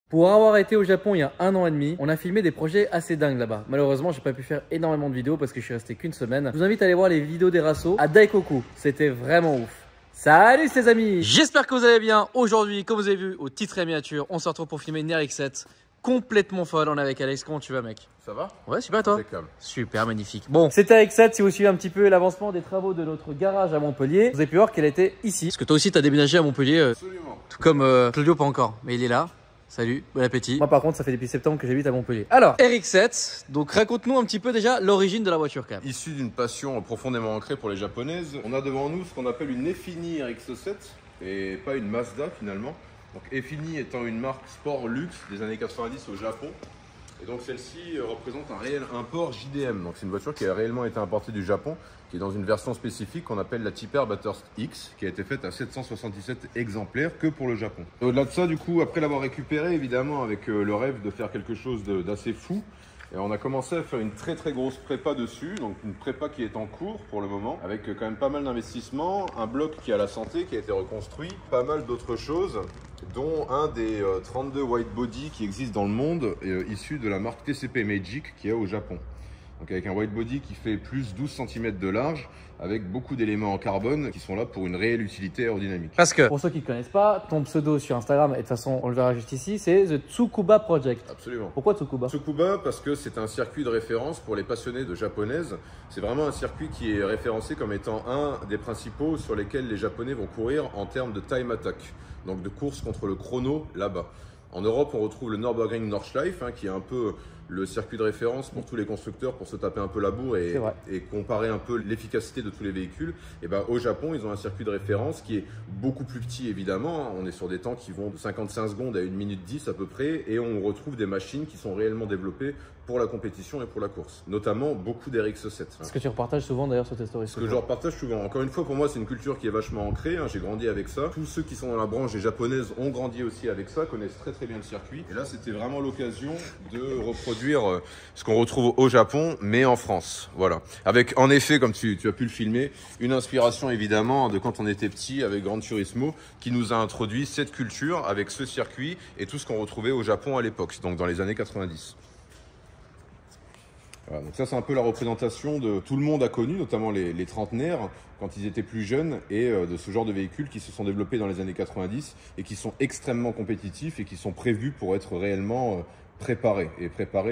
Pour avoir été au Japon il y a 1 an et demi, on a filmé des projets assez dingues là-bas. Malheureusement, j'ai pas pu faire énormément de vidéos parce que je suis resté qu'une semaine. Je vous invite à aller voir les vidéos d'Eraso à Daikoku. C'était vraiment ouf. Salut les amis! J'espère que vous allez bien. Aujourd'hui, comme vous avez vu au titre et miniature, on se retrouve pour filmer une RX7 complètement folle. On est avec Alex. Comment tu vas, mec? Ça va? Ouais, super toi? Impeccable. Super, magnifique. Bon, cette RX7, si vous suivez un petit peu l'avancement des travaux de notre garage à Montpellier, vous avez pu voir qu'elle était ici. Parce que toi aussi, tu as déménagé à Montpellier. Absolument. Tout comme Claudio, pas encore, mais il est là. Salut, bon appétit. Moi par contre, ça fait depuis septembre que j'habite à Montpellier. Alors, RX7, donc raconte-nous un petit peu déjà l'origine de la voiture quand même. Issu d'une passion profondément ancrée pour les japonaises, on a devant nous ce qu'on appelle une Effini RX7 et pas une Mazda finalement. Donc Effini étant une marque sport luxe des années 90 au Japon. Et donc celle-ci représente un réel import JDM. Donc c'est une voiture qui a réellement été importée du Japon, qui est dans une version spécifique qu'on appelle la Type R Bathurst X, qui a été faite à 777 exemplaires que pour le Japon. Au-delà de ça, du coup, après l'avoir récupérée, évidemment, avec le rêve de faire quelque chose d'assez fou, et on a commencé à faire une très grosse prépa dessus, donc une prépa qui est en cours pour le moment, avec quand même pas mal d'investissements, un bloc qui a la santé, qui a été reconstruit, pas mal d'autres choses, dont un des 32 white body qui existent dans le monde, issus de la marque TCP Magic qui est au Japon. Donc avec un white body qui fait plus 12 cm de large, avec beaucoup d'éléments en carbone qui sont là pour une réelle utilité aérodynamique. Parce que, pour ceux qui ne connaissent pas, ton pseudo sur Instagram, et de toute façon on le verra juste ici, c'est The Tsukuba Project. Absolument. Pourquoi Tsukuba? Tsukuba parce que c'est un circuit de référence pour les passionnés de japonaises. C'est vraiment un circuit qui est référencé comme étant un des principaux sur lesquels les Japonais vont courir en termes de time attack, donc de course contre le chrono là-bas. En Europe, on retrouve le Nürburgring Nordschleife, qui est un peu le circuit de référence pour tous les constructeurs pour se taper un peu la bourre et comparer un peu l'efficacité de tous les véhicules. Et ben, au Japon, ils ont un circuit de référence qui est beaucoup plus petit évidemment. On est sur des temps qui vont de 55 secondes à 1 minute 10 à peu près et on retrouve des machines qui sont réellement développées pour la compétition et pour la course. Notamment beaucoup d'RX7. Ce que tu repartages souvent d'ailleurs sur tes stories. Ce que je repartage souvent. Encore une fois, pour moi, c'est une culture qui est vachement ancrée. J'ai grandi avec ça. Tous ceux qui sont dans la branche des japonaises ont grandi aussi avec ça, connaissent très bien le circuit. Et là, c'était vraiment l'occasion de reproduire ce qu'on retrouve au Japon, mais en France. Voilà. Avec, en effet, comme tu as pu le filmer, une inspiration évidemment de quand on était petit avec Gran Turismo, qui nous a introduit cette culture avec ce circuit et tout ce qu'on retrouvait au Japon à l'époque, donc dans les années 90. Voilà, donc ça c'est un peu la représentation de tout le monde a connu, notamment les trentenaires quand ils étaient plus jeunes et de ce genre de véhicules qui se sont développés dans les années 90 et qui sont extrêmement compétitifs et qui sont prévus pour être réellement préparés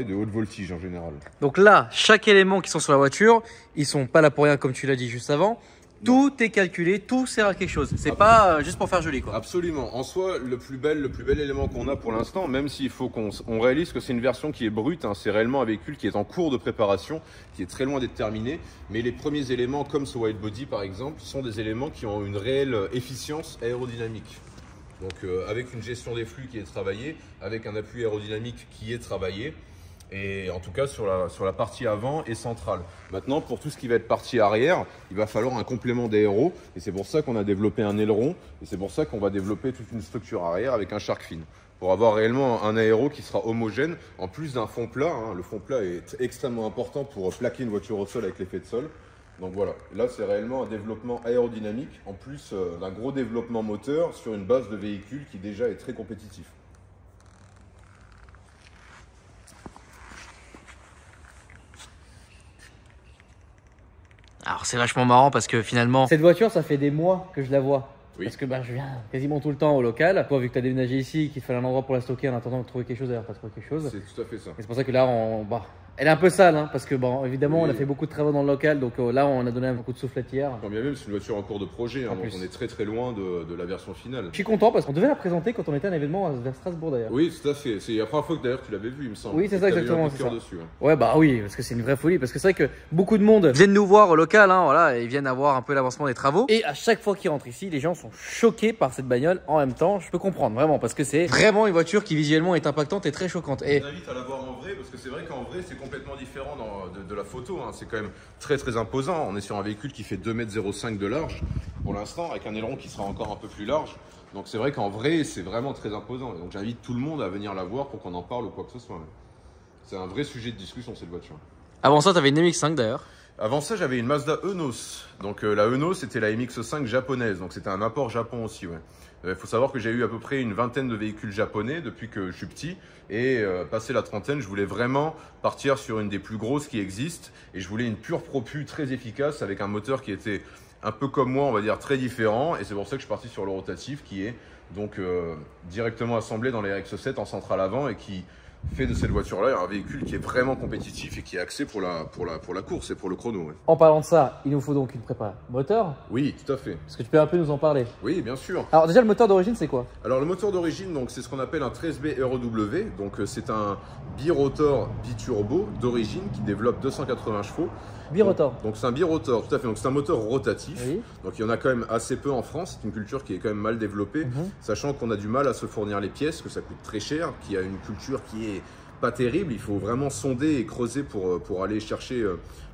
de haute voltige en général. Donc là, chaque élément qui sont sur la voiture, ils sont pas là pour rien comme tu l'as dit juste avant. Tout est calculé, tout sert à quelque chose. C'est pas juste pour faire joli quoi. Absolument. En soi, le plus bel élément qu'on a pour l'instant, même s'il faut qu'on réalise que c'est une version qui est brute, c'est réellement un véhicule qui est en cours de préparation, qui est très loin d'être terminé. Mais les premiers éléments, comme ce white body par exemple, sont des éléments qui ont une réelle efficience aérodynamique. Donc avec une gestion des flux qui est travaillée, avec un appui aérodynamique qui est travaillé. Et en tout cas sur la partie avant et centrale. Maintenant, pour tout ce qui va être partie arrière, il va falloir un complément d'aéro et c'est pour ça qu'on a développé un aileron et c'est pour ça qu'on va développer toute une structure arrière avec un shark fin pour avoir réellement un aéro qui sera homogène en plus d'un fond plat. Le fond plat est extrêmement important pour plaquer une voiture au sol avec l'effet de sol. Donc voilà, là c'est réellement un développement aérodynamique en plus d'un gros développement moteur sur une base de véhicule qui déjà est très compétitif. Alors c'est vachement marrant parce que finalement, cette voiture, ça fait des mois que je la vois. Oui. Parce que je viens quasiment tout le temps au local. Toi, vu que tu as déménagé ici, qu'il te fallait un endroit pour la stocker en attendant de trouver quelque chose, d'ailleurs, tu as trouvé quelque chose. C'est tout à fait ça. Et c'est pour ça que là, elle est un peu sale, parce que évidemment, Oui. on a fait beaucoup de travaux dans le local. Donc là, on a donné un coup de soufflette hier. Quand bien même, c'est une voiture en cours de projet, donc plus. on est très loin de la version finale. Je suis content parce qu'on devait la présenter quand on était à un événement vers Strasbourg d'ailleurs. Oui, tout à fait. C'est la première fois que d'ailleurs tu l'avais vu, il me semble. Oui, c'est ça, exactement. C'est ça. Dessus, hein. Ouais, bah oui, parce que c'est une vraie folie. Parce que c'est vrai que beaucoup de monde viennent nous voir au local, voilà, et ils viennent avoir un peu l'avancement des travaux. Et à chaque fois qu'ils rentrent ici, les gens sont choqués par cette bagnole. En même temps, je peux comprendre vraiment parce que c'est vraiment une voiture qui visuellement est impactante et très choquante. Et je vous invite à la voir en vrai parce que c'est vrai qu'en vrai c'est complètement différent de la photo. C'est quand même très imposant. On est sur un véhicule qui fait 2,05 m de large pour l'instant, avec un aileron qui sera encore un peu plus large. Donc c'est vrai qu'en vrai c'est vraiment très imposant. Donc j'invite tout le monde à venir la voir pour qu'on en parle ou quoi que ce soit. C'est un vrai sujet de discussion cette voiture. avant ça, tu avais une MX5 d'ailleurs. Avant ça, j'avais une Mazda Enos. Donc la Enos, c'était la MX-5 japonaise. Donc c'était un import Japon aussi, ouais. Il faut savoir que j'ai eu à peu près une vingtaine de véhicules japonais depuis que je suis petit. Et passé la trentaine, je voulais vraiment partir sur une des plus grosses qui existent. Et je voulais une pure propu très efficace avec un moteur qui était un peu comme moi, on va dire très différent. Et c'est pour ça que je suis parti sur le rotatif qui est donc directement assemblé dans les RX-7 en centrale avant et qui fait de cette voiture-là un véhicule qui est vraiment compétitif et qui est axé pour la course et pour le chrono. Ouais. En parlant de ça, il nous faut donc une prépa moteur. Oui, tout à fait. Est-ce que tu peux un peu nous en parler? Oui, bien sûr. Alors déjà, le moteur d'origine, c'est quoi? Alors le moteur d'origine, donc c'est ce qu'on appelle un 13B REW. Donc c'est un birotor biturbo d'origine qui développe 280 chevaux. Birotor. Donc c'est un birotor, tout à fait. Donc c'est un moteur rotatif. Oui. Donc il y en a quand même assez peu en France. C'est une culture qui est quand même mal développée, sachant qu'on a du mal à se fournir les pièces, que ça coûte très cher, qu'il y a une culture qui est pas terrible. Il faut vraiment sonder et creuser pour aller chercher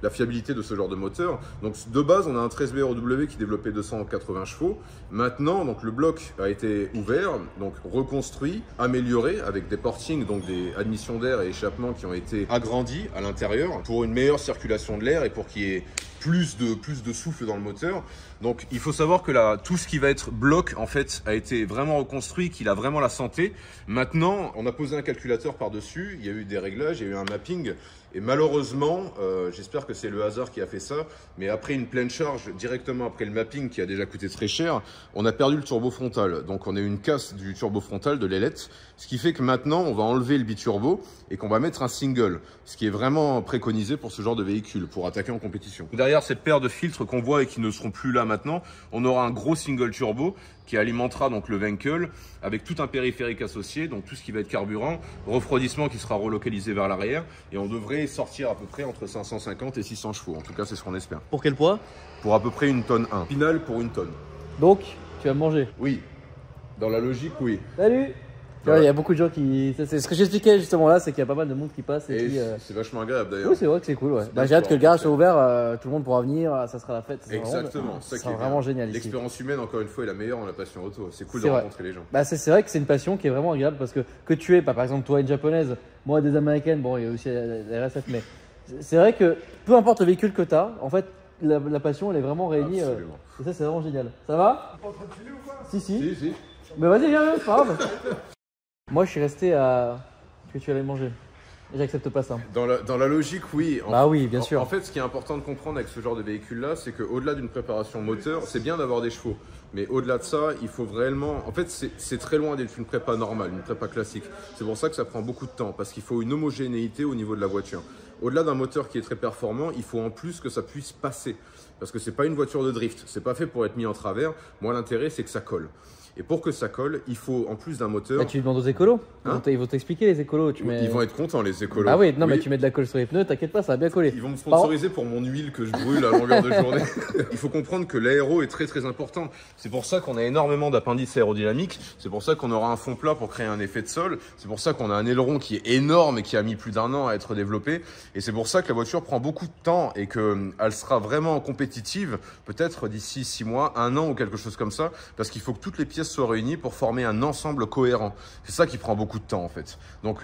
la fiabilité de ce genre de moteur. Donc de base, on a un 13B REW qui développait 280 chevaux. Maintenant, donc le bloc a été ouvert, donc reconstruit, amélioré avec des portings, donc des admissions d'air et échappements qui ont été agrandis à l'intérieur pour une meilleure circulation de l'air et pour qu'il y ait plus de souffle dans le moteur. Donc il faut savoir que tout ce qui va être bloc en fait a été vraiment reconstruit, qu'il a vraiment la santé. Maintenant, on a posé un calculateur par-dessus, il y a eu des réglages, il y a eu un mapping. Et malheureusement, j'espère que c'est le hasard qui a fait ça, mais après une pleine charge, directement après le mapping qui a déjà coûté très cher, on a perdu le turbo frontal. Donc on a eu une casse du turbo frontal de l'ailette, ce qui fait que maintenant on va enlever le biturbo et qu'on va mettre un single, ce qui est vraiment préconisé pour ce genre de véhicule, pour attaquer en compétition. Derrière cette paire de filtres qu'on voit et qui ne seront plus là maintenant, on aura un gros single turbo qui alimentera donc le vehicle avec tout un périphérique associé, donc tout ce qui va être carburant, refroidissement qui sera relocalisé vers l'arrière et on devrait sortir à peu près entre 550 et 600 chevaux. En tout cas, c'est ce qu'on espère. Pour quel poids? Pour à peu près une tonne 1. Final pour une tonne. Donc, tu vas me manger? Oui. Dans la logique, oui. Salut! Tu vois, il y a beaucoup de gens qui... C'est ce que j'expliquais justement là, c'est qu'il y a pas mal de monde qui passe et qui... C'est vachement agréable d'ailleurs. Oui, c'est vrai que c'est cool, ouais. Bah, j'ai hâte que le garage soit ouvert, tout le monde pourra venir, ça sera la fête. Exactement, ça sera vraiment génial ici. L'expérience humaine, encore une fois, est la meilleure en la passion auto. C'est cool de rencontrer les gens. Bah, c'est vrai que c'est une passion qui est vraiment agréable parce que tu es, par exemple, toi une japonaise, moi des américaines, bon, il y a aussi la RSF, mais c'est vrai que peu importe le véhicule que tu as, en fait, la passion, elle est vraiment réunie. Et ça, c'est vraiment génial. Ça va? Pas en train de filer ou quoi? Si. Mais vas-y, viens, c'est pas grave. Moi, je suis resté à ce que tu allais manger. J'accepte pas ça. Dans la logique, oui. Bah oui, bien sûr. En fait, ce qui est important de comprendre avec ce genre de véhicule-là, c'est qu'au-delà d'une préparation moteur, c'est bien d'avoir des chevaux. Mais au-delà de ça, il faut réellement... En fait, c'est très loin d'être une prépa normale, une prépa classique. C'est pour ça que ça prend beaucoup de temps, parce qu'il faut une homogénéité au niveau de la voiture. Au-delà d'un moteur qui est très performant, il faut en plus que ça puisse passer. Parce que c'est pas une voiture de drift. C'est pas fait pour être mis en travers. Moi, l'intérêt, c'est que ça colle. Et pour que ça colle, il faut en plus d'un moteur. Bah, tu demandes aux écolos. Hein? Ils vont t'expliquer les écolos. Ils vont être contents, les écolos. Ah oui, non, mais tu mets de la colle sur les pneus, t'inquiète pas, ça va bien coller. Ils vont me sponsoriser pour mon huile que je brûle à longueur de journée. Il faut comprendre que l'aéro est très très important. C'est pour ça qu'on a énormément d'appendices aérodynamiques. C'est pour ça qu'on aura un fond plat pour créer un effet de sol. C'est pour ça qu'on a un aileron qui est énorme et qui a mis plus d'1 an à être développé. Et c'est pour ça que la voiture prend beaucoup de temps et qu'elle sera vraiment compétitive peut-être d'ici 6 mois, 1 an ou quelque chose comme ça. Parce qu'il faut que toutes les pièces soient réunies pour former un ensemble cohérent. C'est ça qui prend beaucoup de temps en fait. Donc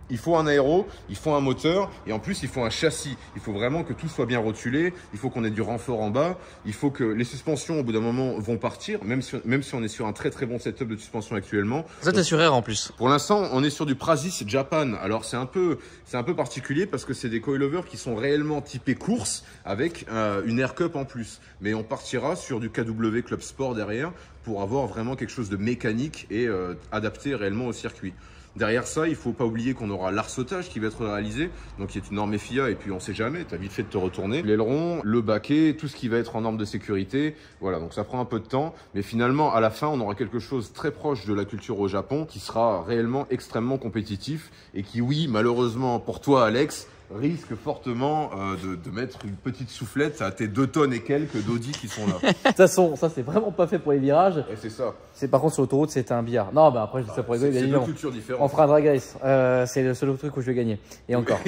il faut un aéro, il faut un moteur et en plus il faut un châssis. Il faut vraiment que tout soit bien rotulé, il faut qu'on ait du renfort en bas, il faut que les suspensions au bout d'un moment vont partir, même si on est sur un très très bon setup de suspension actuellement. Ça t'es sur Air en plus. Pour l'instant on est sur du Prasis Japan. Alors c'est un peu particulier parce que c'est des coilovers qui sont réellement typés course avec une Air Cup en plus. Mais on partira sur du KW Club Sport derrière pour avoir vraiment quelque chose de mécanique et adapté réellement au circuit. Derrière ça, il ne faut pas oublier qu'on aura l'arsautage qui va être réalisé, donc qui est une norme FIA et puis on ne sait jamais, tu as vite fait de te retourner. L'aileron, le baquet, tout ce qui va être en norme de sécurité, voilà, donc ça prend un peu de temps, mais finalement à la fin on aura quelque chose très proche de la culture au Japon qui sera réellement extrêmement compétitif et qui, oui, malheureusement pour toi Alex, risque fortement de mettre une petite soufflette à tes 2 tonnes et quelques d'Audi qui sont là. De toute façon, ça c'est vraiment pas fait pour les virages. Et c'est ça. Par contre sur l'autoroute c'était un billard. Non, bah après je dis ça pour rigoler. C'est 2 cultures différentes. On fera un drag race. C'est le seul truc où je vais gagner. Et encore.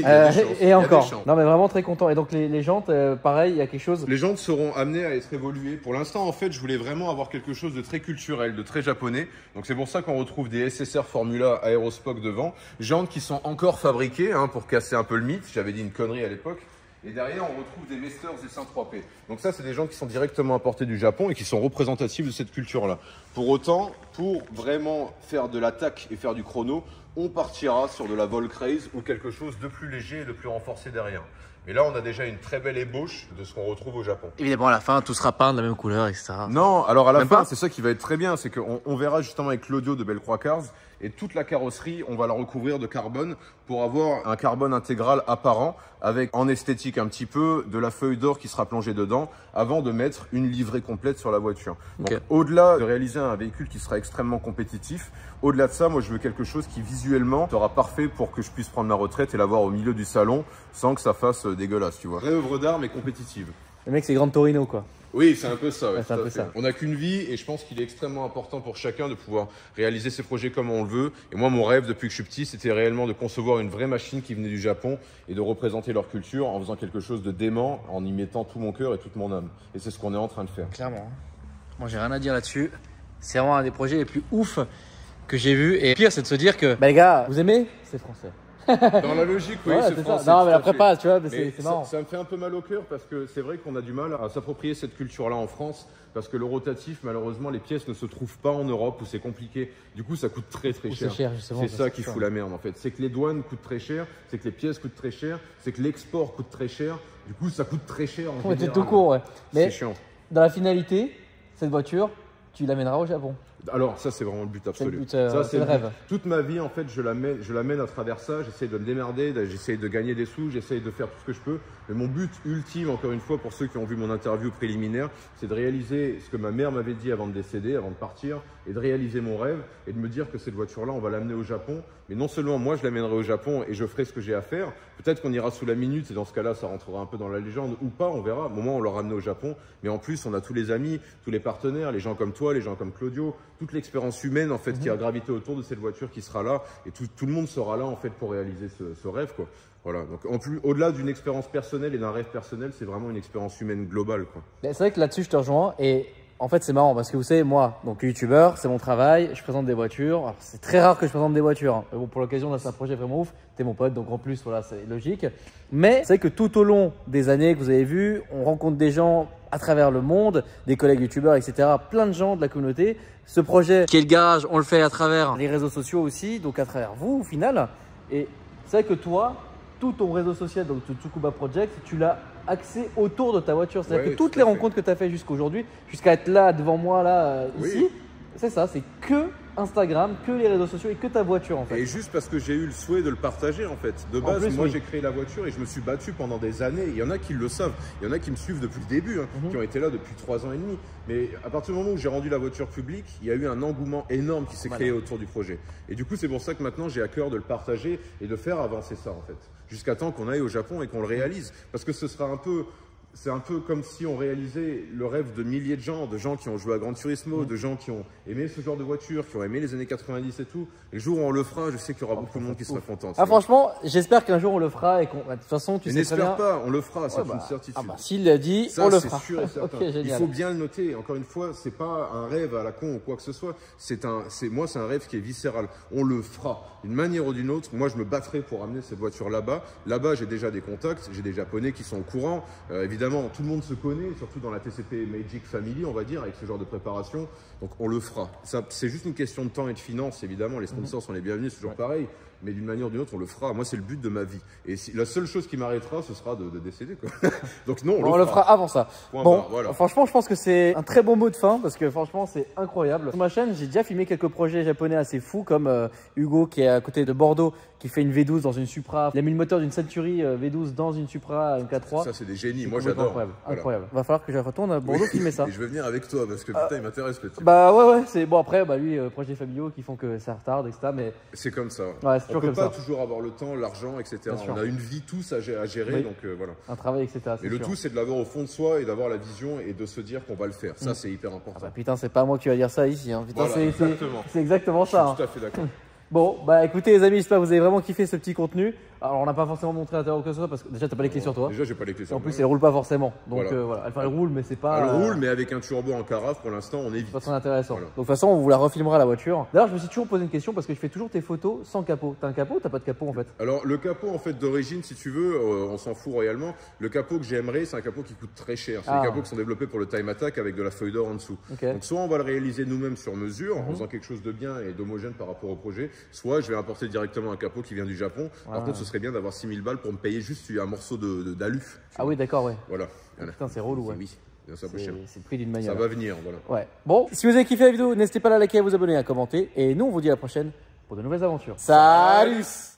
Et encore. Non mais vraiment très content. Et donc les jantes, pareil, il y a quelque chose. Les jantes seront amenées à être évoluées. Pour l'instant, en fait, je voulais vraiment avoir quelque chose de très culturel, de très japonais. Donc c'est pour ça qu'on retrouve des SSR Formula Aerospock devant. Jantes qui sont encore fabriquées pour casser un peu le mythe. J'avais dit une connerie à l'époque. Et derrière, on retrouve des Masters et Saint 3P. Donc ça, c'est des gens qui sont directement importés du Japon et qui sont représentatifs de cette culture-là. Pour autant, pour vraiment faire de l'attaque et faire du chrono, on partira sur de la Volcraze ou quelque chose de plus léger et de plus renforcé derrière. Mais là, on a déjà une très belle ébauche de ce qu'on retrouve au Japon. Évidemment, à la fin, tout sera peint de la même couleur, etc. Non, alors à la fin, c'est ça qui va être très bien, c'est qu'on verra justement avec Claudio de Bellecroix Cars et toute la carrosserie, on va la recouvrir de carbone pour avoir un carbone intégral apparent avec en esthétique un petit peu de la feuille d'or qui sera plongée dedans avant de mettre une livrée complète sur la voiture. Donc au-delà de réaliser un véhicule qui sera extrêmement compétitif, au-delà de ça, moi je veux quelque chose qui visuellement sera parfait pour que je puisse prendre ma retraite et l'avoir au milieu du salon sans que ça fasse dégueulasse, tu vois. Vraie œuvre d'art mais compétitive. Le mec, c'est Gran Torino, quoi. Oui, c'est un peu ça. Ouais, c'est un peu ça. On n'a qu'une vie et je pense qu'il est extrêmement important pour chacun de pouvoir réaliser ses projets comme on le veut. Et moi, mon rêve depuis que je suis petit, c'était réellement de concevoir une vraie machine qui venait du Japon et de représenter leur culture en faisant quelque chose de dément, en y mettant tout mon cœur et toute mon âme. Et c'est ce qu'on est en train de faire. Clairement. Moi, j'ai rien à dire là-dessus. C'est vraiment un des projets les plus ouf que j'ai vu. Et pire, c'est de se dire que, bah les gars, vous aimez? C'est français. Dans la logique, oui, c'est français. Non, mais la prépa, tu vois, c'est marrant. Ça me fait un peu mal au cœur parce que c'est vrai qu'on a du mal à s'approprier cette culture-là en France parce que le rotatif, malheureusement, les pièces ne se trouvent pas en Europe où c'est compliqué. Du coup, ça coûte très cher. C'est ça qui fout la merde en fait. C'est que les douanes coûtent très cher, c'est que les pièces coûtent très cher, c'est que l'export coûte très cher. Du coup, ça coûte très cher. Ouais, c'est tout court, ouais. Mais c'est chiant. Dans la finalité, cette voiture, tu l'amèneras au Japon. Alors ça c'est vraiment le but absolu. C'est le rêve. Toute ma vie en fait je l'amène à travers ça, j'essaie de me démerder, j'essaie de gagner des sous, j'essaie de faire tout ce que je peux. Mais mon but ultime, encore une fois pour ceux qui ont vu mon interview préliminaire, c'est de réaliser ce que ma mère m'avait dit avant de décéder, avant de partir, et de réaliser mon rêve et de me dire que cette voiture-là on va l'amener au Japon. Mais non seulement moi je l'amènerai au Japon et je ferai ce que j'ai à faire, peut-être qu'on ira sous la minute et dans ce cas-là ça rentrera un peu dans la légende ou pas, on verra. Au moment où on l'aura amené au Japon, mais en plus on a tous les amis, tous les partenaires, les gens comme toi, les gens comme Claudio, toute l'expérience humaine en fait qui a gravité autour de cette voiture qui sera là et tout le monde sera là en fait pour réaliser ce rêve quoi. Voilà, donc en plus au-delà d'une expérience personnelle et d'un rêve personnel, c'est vraiment une expérience humaine globale quoi. C'est vrai que là-dessus je te rejoins et en fait c'est marrant parce que vous savez moi, donc youtubeur, c'est mon travail, je présente des voitures. C'est très rare que je présente des voitures. Hein. Mais bon, pour l'occasion là c'est un projet vraiment ouf. T'es mon pote donc en plus voilà c'est logique. Mais c'est vrai que tout au long des années que vous avez vu, on rencontre des gens à travers le monde, des collègues youtubeurs, etc. Plein de gens de la communauté. Ce projet qui est le garage, on le fait à travers les réseaux sociaux aussi, donc à travers vous au final. Et c'est vrai que toi, tout ton réseau social, donc Tsukuba Project, tu l'as axé autour de ta voiture. C'est-à-dire que toutes les rencontres que tu as fait jusqu'à aujourd'hui, jusqu'à être là devant moi, là, ici, c'est ça, c'est que Instagram, que les réseaux sociaux et que ta voiture en fait. Et juste parce que j'ai eu le souhait de le partager en fait. De base, moi j'ai créé la voiture et je me suis battu pendant des années. Il y en a qui le savent, il y en a qui me suivent depuis le début, hein, qui ont été là depuis 3 ans et demi. Mais à partir du moment où j'ai rendu la voiture publique, il y a eu un engouement énorme qui s'est créé autour du projet. Et du coup, c'est pour ça que maintenant j'ai à cœur de le partager et de faire avancer ça en fait. Jusqu'à temps qu'on aille au Japon et qu'on le réalise. Parce que ce sera un peu... C'est un peu comme si on réalisait le rêve de milliers de gens qui ont joué à Gran Turismo, de gens qui ont aimé ce genre de voiture, qui ont aimé les années 90 et tout. Et le jour où on le fera, je sais qu'il y aura beaucoup de monde qui sera content. Ah franchement, j'espère qu'un jour on le fera et qu'on... De toute façon, tu sais très bien... n'espère pas, on le fera, c'est une certitude. Ah bah s'il l'a dit, ça, on le fera. Sûr et certain. Okay, il faut bien le noter. Encore une fois, c'est pas un rêve à la con ou quoi que ce soit. C'est un rêve qui est viscéral. On le fera d'une manière ou d'une autre. Moi, je me battrai pour amener cette voiture là-bas. Là-bas, j'ai déjà des contacts, j'ai des Japonais qui sont au courant. Évidemment, tout le monde se connaît, surtout dans la TCP Magic Family, on va dire, avec ce genre de préparation. Donc on le fera. C'est juste une question de temps et de finances, évidemment. Les sponsors sont les bienvenus, c'est toujours pareil. Mais d'une manière ou d'une autre, on le fera. Moi, c'est le but de ma vie. Et la seule chose qui m'arrêtera, ce sera de décéder, quoi. Donc non, on le fera avant ça. Bon, voilà. Franchement, je pense que c'est un très bon mot de fin parce que franchement, c'est incroyable. Sur ma chaîne, j'ai déjà filmé quelques projets japonais assez fous comme Hugo qui est à côté de Bordeaux, qui fait une V12 dans une Supra. Il a mis le moteur d'une Century V12 dans une Supra MK3. Ça, c'est des génies. Moi, j'adore. Incroyable. Voilà. Incroyable. Va falloir que je retourne à Bordeaux filmer ça. Et je vais venir avec toi parce que putain, il m'intéresse le type. Bah ouais, c'est bon. Après, lui, projets familiaux qui font que ça retarde, etc. Mais c'est comme ça. Ouais, c'est toujours comme ça. On peut pas toujours avoir le temps, l'argent, etc. On a une vie tous à gérer, donc voilà. Un travail, etc. Et le tout, c'est de l'avoir au fond de soi et d'avoir la vision et de se dire qu'on va le faire. Ça, c'est hyper important. Ah bah putain, c'est pas moi qui va dire ça ici. Hein. Putain, voilà, c'est exactement ça. Je suis tout à fait d'accord. Bon, bah écoutez les amis, j'espère que vous avez vraiment kiffé ce petit contenu. Alors on n'a pas forcément montré l'intérieur que ce soit parce que déjà t'as pas les clés sur toi. Déjà j'ai pas les clés Et sur en moi. plus elle roule pas forcément. Donc Voilà. voilà. Enfin elle roule mais c'est pas. Elle roule mais avec un turbo en carafe pour l'instant on évite. Pas très intéressant. Voilà. Donc de toute façon on vous la refilmera la voiture. D'ailleurs je me suis toujours posé une question parce que je fais toujours tes photos sans capot. T'as un capot ou t'as pas de capot en fait? Alors le capot en fait d'origine si tu veux, on s'en fout royalement. Le capot que j'aimerais c'est un capot qui coûte très cher. C'est les capots qui sont développés pour le time attack avec de la feuille d'or en dessous. Okay. Donc soit on va le réaliser nous-mêmes sur mesure en faisant quelque chose de bien et d'homogène par rapport au projet, soit je vais importer directement un capot qui vient du Japon. Par contre ce serait bien d'avoir 6000 balles pour me payer juste un morceau d'alu. Ah oui d'accord ouais. Voilà. Putain c'est relou ouais. Oui, c'est un peu cher. C'est le prix d'une manière. Ça va venir, voilà. Ouais. Bon, si vous avez kiffé la vidéo, n'hésitez pas à la liker, à vous abonner, à commenter. Et nous on vous dit à la prochaine pour de nouvelles aventures. Salut!